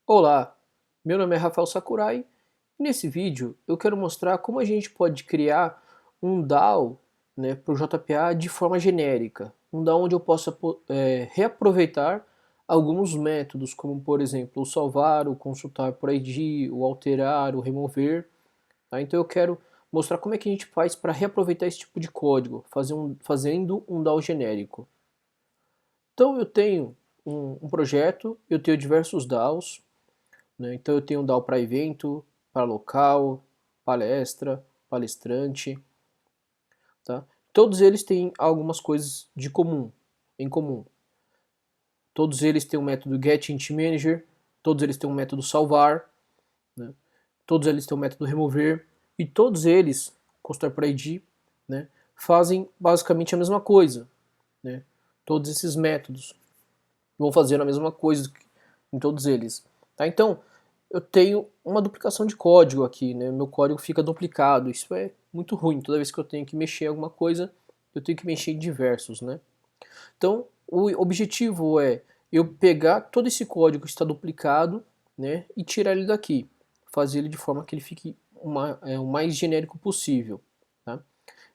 Olá, meu nome é Rafael Sakurai e nesse vídeo eu quero mostrar como a gente pode criar um DAO, para o JPA de forma genérica. Um DAO onde eu possa reaproveitar alguns métodos, como por exemplo o salvar, o consultar por ID, o alterar, o remover. Tá? Então eu quero mostrar como é que a gente faz para reaproveitar esse tipo de código, fazendo um DAO genérico. Então eu tenho um projeto, eu tenho diversos DAOs, né? Então eu tenho um DAO para evento, para local, palestra, palestrante, tá? Todos eles têm algumas coisas em comum. Todos eles têm um método getIntManager, todos eles têm um método salvar, né? Todos eles têm um método remover e todos eles, construir por ID, né, fazem basicamente a mesma coisa, né? Todos esses métodos vão fazer a mesma coisa em todos eles, tá? Então, eu tenho uma duplicação de código aqui, né? Meu código fica duplicado, isso é muito ruim. Toda vez que eu tenho que mexer em alguma coisa, eu tenho que mexer em diversos, né? Então, o objetivo é eu pegar todo esse código que está duplicado, né, e tirar ele daqui, fazer ele de forma que ele fique o mais genérico possível, tá?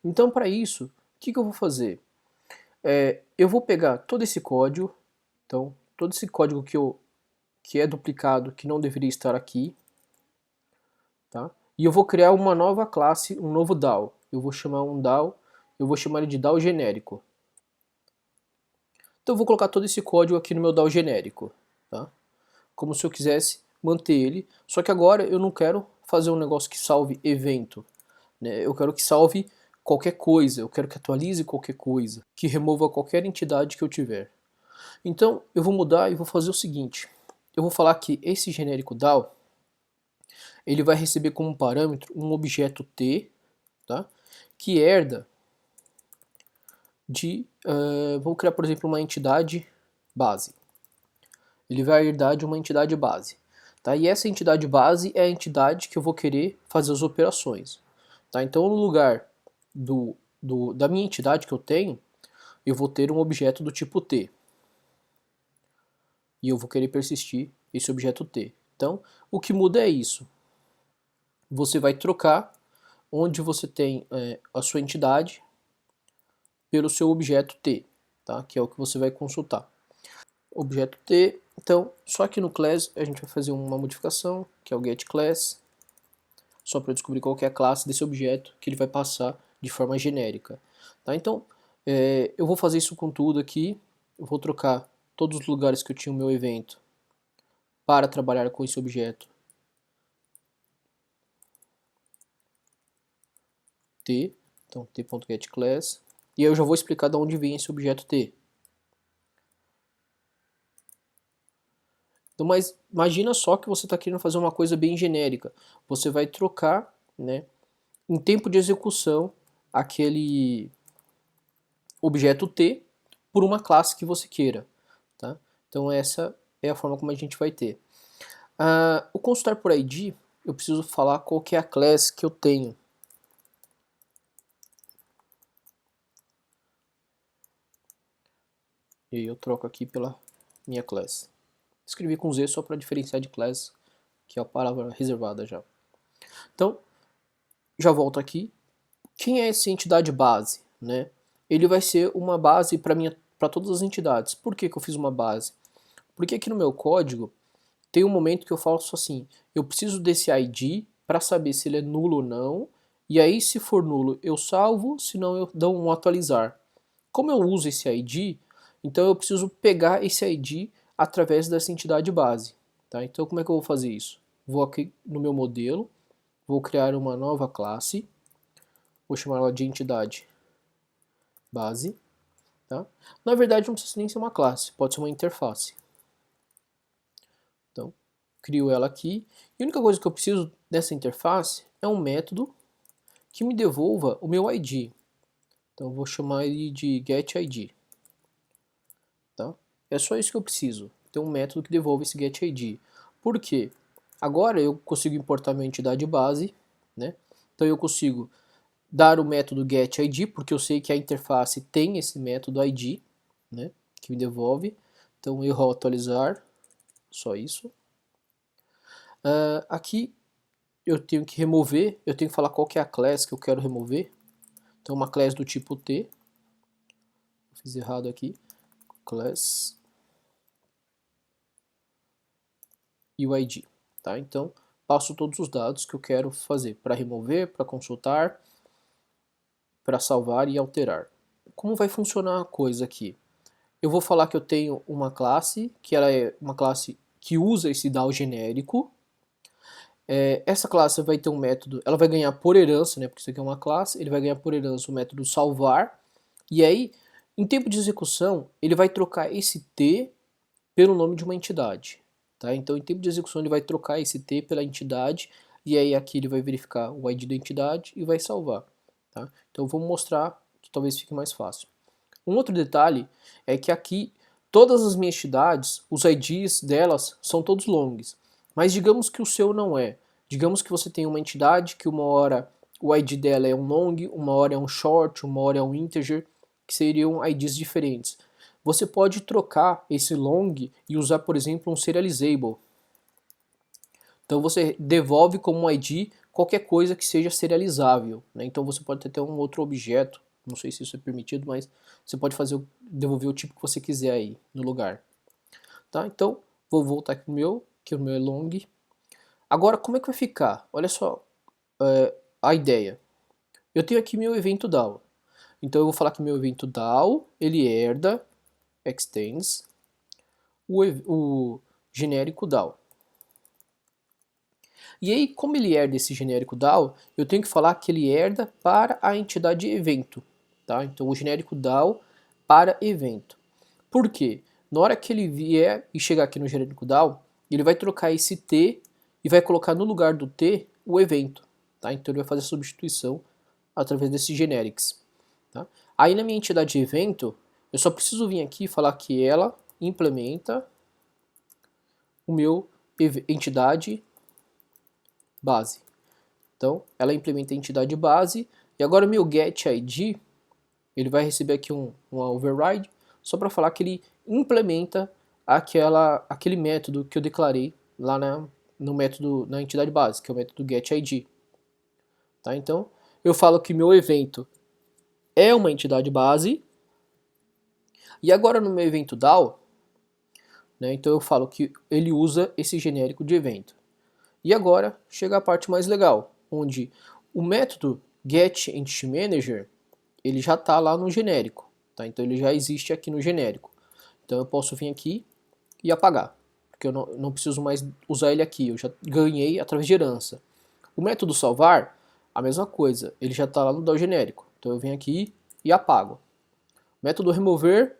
Então, para isso, o que eu vou fazer? Eu vou pegar todo esse código, então, todo esse código que é duplicado, que não deveria estar aqui, tá? E eu vou criar uma nova classe, um novo DAO. Eu vou chamar um DAO, eu vou chamar ele de DAO genérico. Então eu vou colocar todo esse código aqui no meu DAO genérico, tá? Como se eu quisesse manter ele, só que agora eu não quero fazer um negócio que salve evento, né? Eu quero que salve qualquer coisa, eu quero que atualize qualquer coisa, que remova qualquer entidade que eu tiver. Então eu vou mudar e vou fazer o seguinte, eu vou falar que esse genérico DAO, ele vai receber como parâmetro um objeto T, tá? Que herda vou criar por exemplo uma entidade base. Ele vai herdar de uma entidade base. Tá? E essa entidade base é a entidade que eu vou querer fazer as operações. Tá? Então no lugar da minha entidade que eu tenho, eu vou ter um objeto do tipo T. E eu vou querer persistir esse objeto T. Então o que muda é isso. Você vai trocar onde você tem a sua entidade pelo seu objeto T, tá? Que é o que você vai consultar. Objeto T, então só que no class a gente vai fazer uma modificação, que é o getClass, só para descobrir qual que é a classe desse objeto que ele vai passar de forma genérica. Tá? Então eu vou fazer isso com tudo aqui, eu vou trocar todos os lugares que eu tinha o meu evento para trabalhar com esse objeto T, então t.getClass, e aí eu já vou explicar de onde vem esse objeto T. Então, mas imagina só que você está querendo fazer uma coisa bem genérica. Você vai trocar, né, em tempo de execução aquele objeto T por uma classe que você queira. Tá? Então essa é a forma como a gente vai ter. O consultar por ID, eu preciso falar qual que é a class que eu tenho. E aí eu troco aqui pela minha class. Escrevi com Z só para diferenciar de class, que é a palavra reservada já. Então, já volto aqui. Quem é essa entidade base? Né? Ele vai ser uma base para todas as entidades. Por que eu fiz uma base? Porque aqui no meu código tem um momento que eu faço assim, eu preciso desse ID para saber se ele é nulo ou não, e aí se for nulo eu salvo, senão eu dou um atualizar. Como eu uso esse ID, então eu preciso pegar esse ID através dessa entidade base. Tá? Então como é que eu vou fazer isso? Vou aqui no meu modelo, vou criar uma nova classe, vou chamar ela de entidade base. Tá? Na verdade não precisa nem ser uma classe, pode ser uma interface. Então, crio ela aqui. E a única coisa que eu preciso dessa interface é um método que me devolva o meu ID. Então, eu vou chamar ele de getID. Tá? É só isso que eu preciso. Ter um método que devolva esse getID. Por quê? Agora eu consigo importar minha entidade base. Né? Então, eu consigo dar o método getID, porque eu sei que a interface tem esse método ID, né, que me devolve. Então, erro atualizar, só isso. Aqui eu tenho que remover, eu tenho que falar qual que é a class que eu quero remover. Então uma class do tipo T, fiz errado aqui, class e o ID, tá? Então passo todos os dados que eu quero fazer para remover, para consultar, para salvar e alterar. Como vai funcionar a coisa aqui? Eu vou falar que eu tenho uma classe, que ela é uma classe que usa esse DAO genérico. Essa classe vai ter um método, ela vai ganhar por herança, né, porque isso aqui é uma classe, ele vai ganhar por herança o método salvar, e aí, em tempo de execução, ele vai trocar esse T pelo nome de uma entidade. Tá? Então, em tempo de execução, ele vai trocar esse T pela entidade, e aí aqui ele vai verificar o ID da entidade e vai salvar. Tá? Então, eu vou mostrar que talvez fique mais fácil. Um outro detalhe é que aqui, todas as minhas entidades, os IDs delas são todos longs. Mas digamos que o seu não é. Digamos que você tem uma entidade que uma hora o ID dela é um long, uma hora é um short, uma hora é um integer, que seriam IDs diferentes. Você pode trocar esse long e usar, por exemplo, um serializable. Então você devolve como um ID qualquer coisa que seja serializável. Né? Então você pode ter até um outro objeto, não sei se isso é permitido, mas você pode devolver o tipo que você quiser aí no lugar. Tá? Então vou voltar aqui pro meu, que o meu é long. Agora como é que vai ficar? Olha só a ideia. Eu tenho aqui meu evento DAO. Então eu vou falar que meu evento DAO, ele herda, extends, o genérico DAO. E aí, como ele herda esse genérico DAO, eu tenho que falar que ele herda para a entidade evento. Tá? Então, o genérico DAO para evento. Por quê? Na hora que ele vier e chegar aqui no genérico DAO, ele vai trocar esse T e vai colocar no lugar do T o evento. Tá? Então, ele vai fazer a substituição através desse generics. Tá? Aí, na minha entidade evento, eu só preciso vir aqui e falar que ela implementa o meu entidade base. Então, ela implementa a entidade base, e agora o meu getID, ele vai receber aqui uma override, só para falar que ele implementa aquele método que eu declarei lá no método, na entidade base, que é o método getID. Tá? Então, eu falo que meu evento é uma entidade base, e agora no meu evento DAO, né, então eu falo que ele usa esse genérico de evento. E agora chega a parte mais legal, onde o método getEntityManager ele já está lá no genérico, tá? Então ele já existe aqui no genérico. Então eu posso vir aqui e apagar, porque eu não preciso mais usar ele aqui, eu já ganhei através de herança. O método salvar, a mesma coisa, ele já está lá no DAO genérico. Então eu venho aqui e apago. O método remover,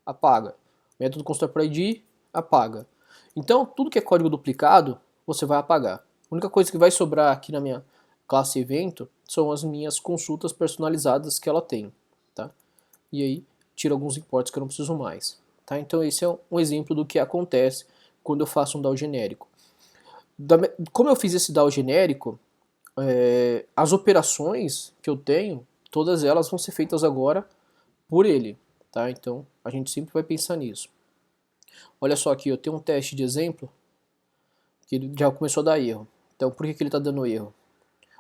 apaga. O método constructorID, apaga. Então tudo que é código duplicado, você vai apagar. A única coisa que vai sobrar aqui na minha classe evento são as minhas consultas personalizadas que ela tem, tá? E aí tira alguns imports que eu não preciso mais, tá? Então esse é um exemplo do que acontece quando eu faço um DAO genérico. Como eu fiz esse DAO genérico, as operações que eu tenho, todas elas vão ser feitas agora por ele, tá? Então a gente sempre vai pensar nisso. Olha só aqui, eu tenho um teste de exemplo que ele já começou a dar erro. Então por que ele está dando erro?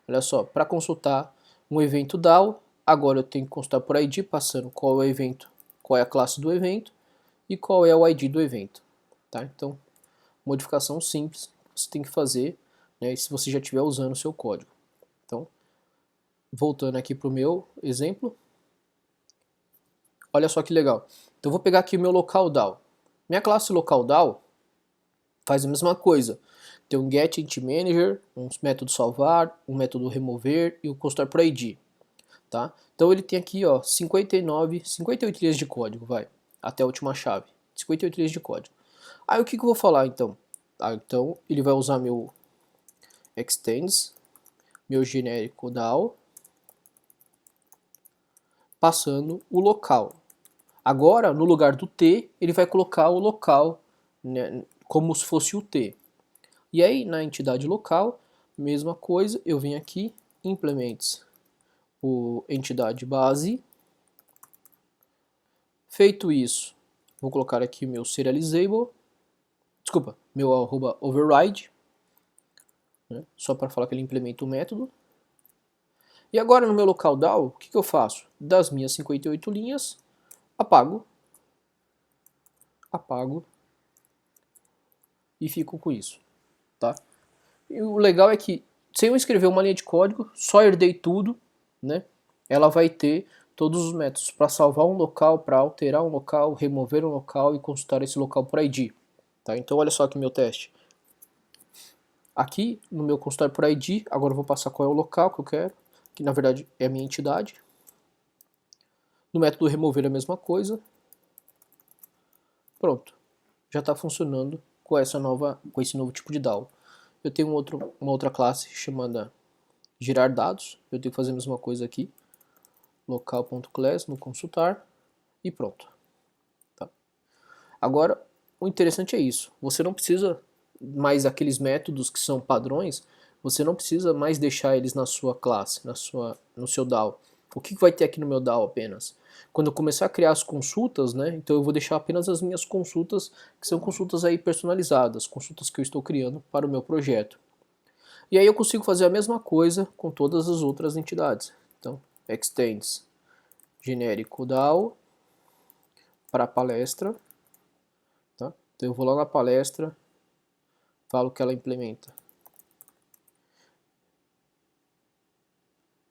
Olha só, para consultar um evento DAO, agora eu tenho que consultar por ID, passando qual é o evento, qual é a classe do evento e qual é o ID do evento. Tá? Então, modificação simples que você tem que fazer, né, se você já estiver usando o seu código. Então, voltando aqui para o meu exemplo, olha só que legal. Então, eu vou pegar aqui o meu local DAO. Minha classe local DAO faz a mesma coisa. Tem um getEntManager, um método salvar, um método remover e o construtor por ID. Tá? Então ele tem aqui ó, 58 linhas de código, vai, até a última chave, 58 linhas de código. Aí o que eu vou falar então? Então ele vai usar meu extends, meu genérico DAO, passando o local. Agora, no lugar do T, ele vai colocar o local, né, como se fosse o T. E aí, na entidade local, mesma coisa, eu venho aqui, implements o entidade base. Feito isso, vou colocar aqui meu serializable, desculpa, meu @override, né? Só para falar que ele implementa o método. E agora no meu local DAO, o que eu faço? Das minhas 58 linhas, apago e fico com isso, tá? E o legal é que, sem eu escrever uma linha de código, só herdei tudo, né? Ela vai ter todos os métodos para salvar um local, para alterar um local, remover um local e consultar esse local por ID. Tá? Então olha só aqui meu teste. Aqui no meu consultar por ID, agora eu vou passar qual é o local que eu quero, que na verdade é a minha entidade. No método remover a mesma coisa. Pronto, já está funcionando com esse novo tipo de DAO. Eu tenho uma outra classe chamada girar dados, eu tenho que fazer a mesma coisa aqui, local.class no consultar e pronto. Tá? Agora, o interessante é isso, você não precisa mais aqueles métodos que são padrões, você não precisa mais deixar eles na sua classe, no seu DAO. O que vai ter aqui no meu DAO apenas? Quando eu começar a criar as consultas, né, então eu vou deixar apenas as minhas consultas, que são consultas aí personalizadas, consultas que eu estou criando para o meu projeto. E aí eu consigo fazer a mesma coisa com todas as outras entidades. Então, extends genérico DAO para a palestra. Tá? Então eu vou lá na palestra, falo que ela implementa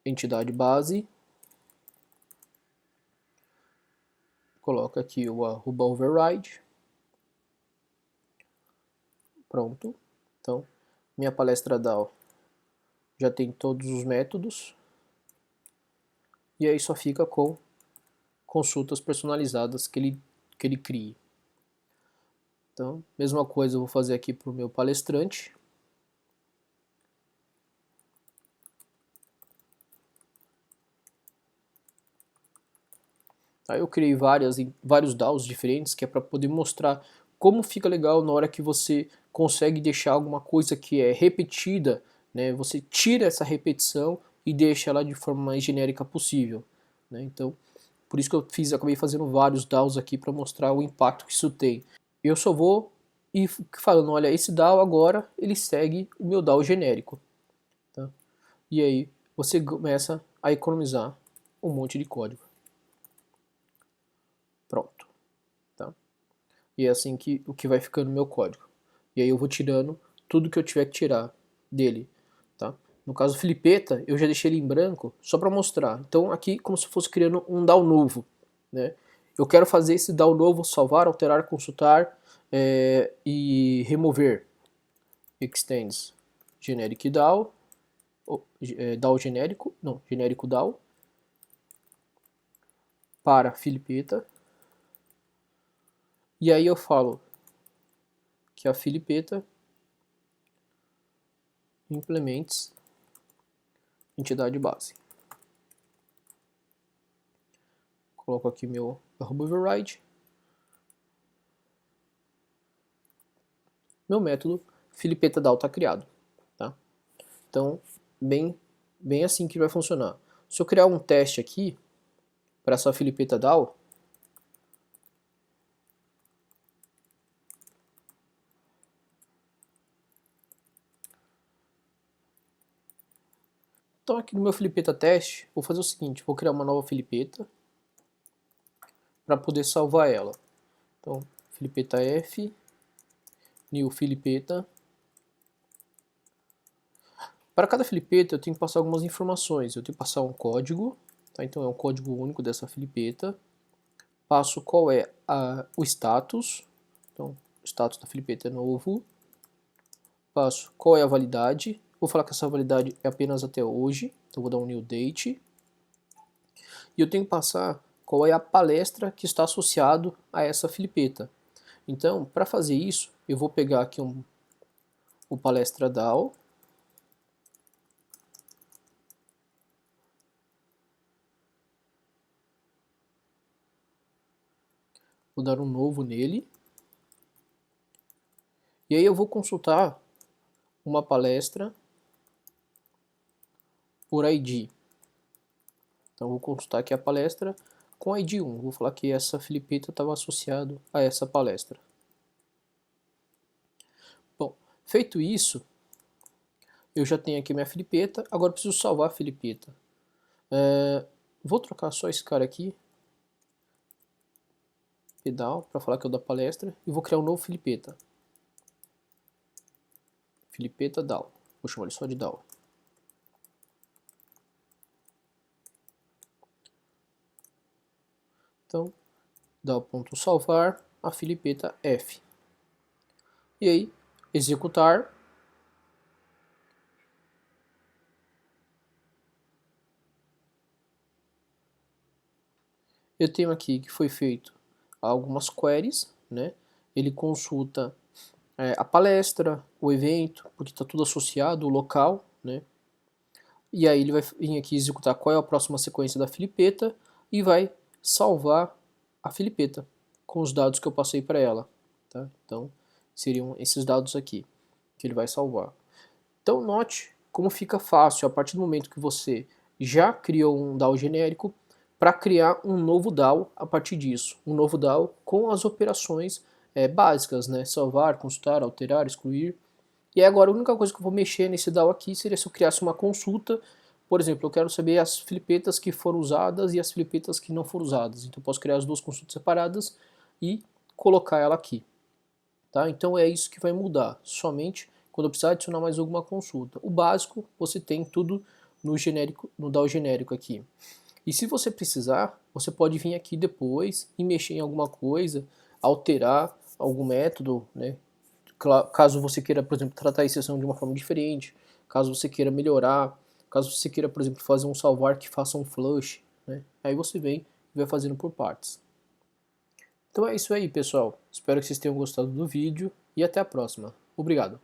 entidade base, coloco aqui o arroba override, pronto. Então, minha palestra DAO já tem todos os métodos, e aí só fica com consultas personalizadas que ele crie. Então, mesma coisa eu vou fazer aqui para o meu palestrante. Aí eu criei vários DAOs diferentes, que é para poder mostrar como fica legal na hora que você consegue deixar alguma coisa que é repetida, né? Você tira essa repetição e deixa ela de forma mais genérica possível, né? Então, por isso que eu acabei fazendo vários DAOs aqui para mostrar o impacto que isso tem. Eu só vou ir falando, olha, esse DAO agora ele segue o meu DAO genérico, tá? E aí você começa a economizar um monte de código. Pronto. Tá? E é assim o que vai ficando no meu código. E aí eu vou tirando tudo que eu tiver que tirar dele. Tá? No caso Filipeta, eu já deixei ele em branco só para mostrar. Então aqui como se fosse criando um DAO novo. Né? Eu quero fazer esse DAO novo, salvar, alterar, consultar e remover. Extends generic DAO, DAO genérico, não, genérico DAO para Filipeta. E aí eu falo que a Filipeta implements entidade base. Coloco aqui meu override. Meu método Filipeta DAO está criado. Tá? Então, bem assim que vai funcionar. Se eu criar um teste aqui para essa Filipeta DAO, então aqui no meu Filipeta teste, vou fazer o seguinte, vou criar uma nova Filipeta para poder salvar ela. Então, Filipeta F, new Filipeta. Para cada Filipeta eu tenho que passar algumas informações. Eu tenho que passar um código, tá? Então é um código único dessa Filipeta. Passo qual é o status. Então, o status da Filipeta é novo. Passo qual é a validade. Vou falar que essa validade é apenas até hoje. Então vou dar um new date. E eu tenho que passar qual é a palestra que está associado a essa Filipeta. Então, para fazer isso, eu vou pegar aqui o palestra DAO. Vou dar um novo nele. E aí eu vou consultar uma palestra por ID. Então vou consultar aqui a palestra com ID 1. Vou falar que essa Filipeta estava associado a essa palestra. Bom, feito isso, Eu já tenho aqui minha filipeta, agora eu preciso salvar a filipeta. Vou trocar só esse cara aqui, pedal, para falar que é o da palestra, e vou criar um novo filipeta. Filipeta DAO. Vou chamar ele só de DAO. Então, DAO.salvar a filipeta F. E aí, executar. Eu tenho aqui que foi feito algumas queries, né? Ele consulta a palestra, o evento, porque está tudo associado, o local, né? E aí ele vai vir aqui executar qual é a próxima sequência da filipeta e vai salvar a filipeta com os dados que eu passei para ela, tá? Então seriam esses dados aqui que ele vai salvar. Então note como fica fácil a partir do momento que você já criou um DAO genérico para criar um novo DAO a partir disso, um novo DAO com as operações básicas, né? Salvar, consultar, alterar, excluir. E aí agora a única coisa que eu vou mexer nesse DAO aqui seria se eu criasse uma consulta. Por exemplo, eu quero saber as filipetas que foram usadas e as filipetas que não foram usadas. Então eu posso criar as duas consultas separadas e colocar ela aqui. Tá? Então é isso que vai mudar, somente quando eu precisar adicionar mais alguma consulta. O básico você tem tudo no genérico, no DAO genérico aqui. E se você precisar, você pode vir aqui depois e mexer em alguma coisa, alterar algum método, né? Caso você queira, por exemplo, tratar a exceção de uma forma diferente, caso você queira melhorar, caso você queira, por exemplo, fazer um salvar que faça um flush, né? Aí você vem e vai fazendo por partes. Então é isso aí, pessoal. Espero que vocês tenham gostado do vídeo e até a próxima. Obrigado.